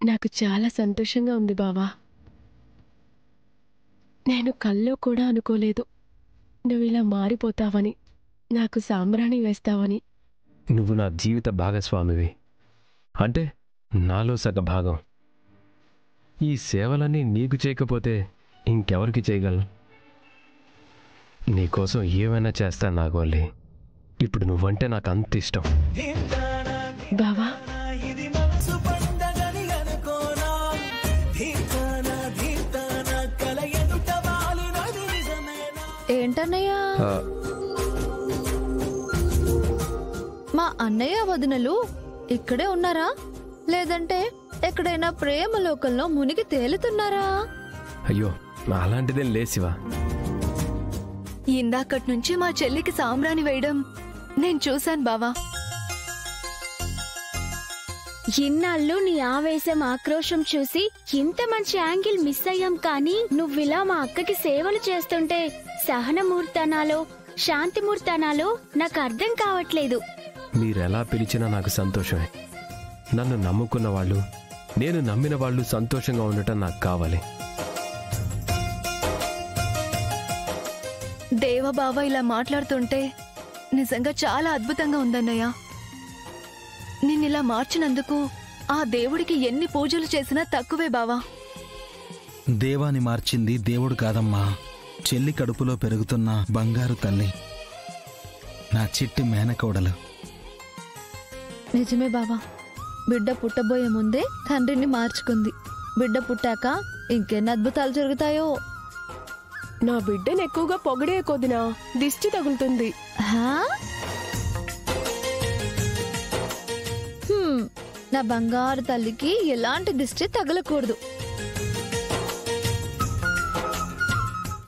నాకు చాలా సంతోషంగా ఉంది బావా. నేను కల్లో కూడా అనుకోలేదు నువ్విలా మారిపోతావని, నాకు సాంబ్రాణి వేస్తావని. నువ్వు నా జీవిత భాగస్వామివి, అంటే నాలో సగ భాగం. ఈ సేవలన్నీ నీకు చేయకపోతే ఇంకెవరికి చేయగలను? నీకోసం ఏమైనా చేస్తాను నాగోల్లి. ఇప్పుడు నువ్వంటే నాకు అంత ఇష్టం. బావా, ఏంటన్నయ్యా? మా అన్నయ్య వదినలు ఇక్కడే ఉన్నారా, లేదంటే ఎక్కడైనా ప్రేమ లోకంలో మునిగి తేలుతున్నారా? అయ్యో, అలాంటిదేం లేసివా. ఇందాకటి నుంచి మా చెల్లికి సాంబ్రాణి వేయడం నేను చూశాను బావా. ఇన్నాళ్ళు నీ ఆవేశం ఆక్రోశం చూసి ఇంత మంచి యాంగిల్ మిస్ అయ్యాం, కానీ నువ్విలా మా అక్కకి సేవలు చేస్తుంటే సహనమూర్తనాలో శాంతిమూర్తనాలో నాకు అర్థం కావట్లేదు. మీరెలా పిలిచినా నాకు సంతోషమే. నన్ను నమ్ముకున్న వాళ్ళు, నేను నమ్మిన వాళ్ళు సంతోషంగా ఉండటం నాకు కావాలి. దేవబావ ఇలా మాట్లాడుతుంటే నిజంగా చాలా అద్భుతంగా ఉందన్నయ్య. నిన్నిలా మార్చినందుకు ఆ దేవుడికి ఎన్ని పూజలు చేసినా తక్కువే బావా. దేవాని మార్చింది దేవుడు కాదమ్మా, చెల్లి కడుపులో పెరుగుతున్న బంగారు తల్లి, నా చిట్టి మేనకోడలు. నిజమే బావా, బిడ్డ పుట్టబోయే ముందే తండ్రిని మార్చుకుంది. బిడ్డ పుట్టాక ఇంకెన్ని అద్భుతాలు జరుగుతాయో. నా బిడ్డను ఎక్కువగా పొగడే కొద్దినా దిష్టి తగులుతుంది. నా బంగారు తల్లికి ఎలాంటి దిష్టి తగలకూడదు.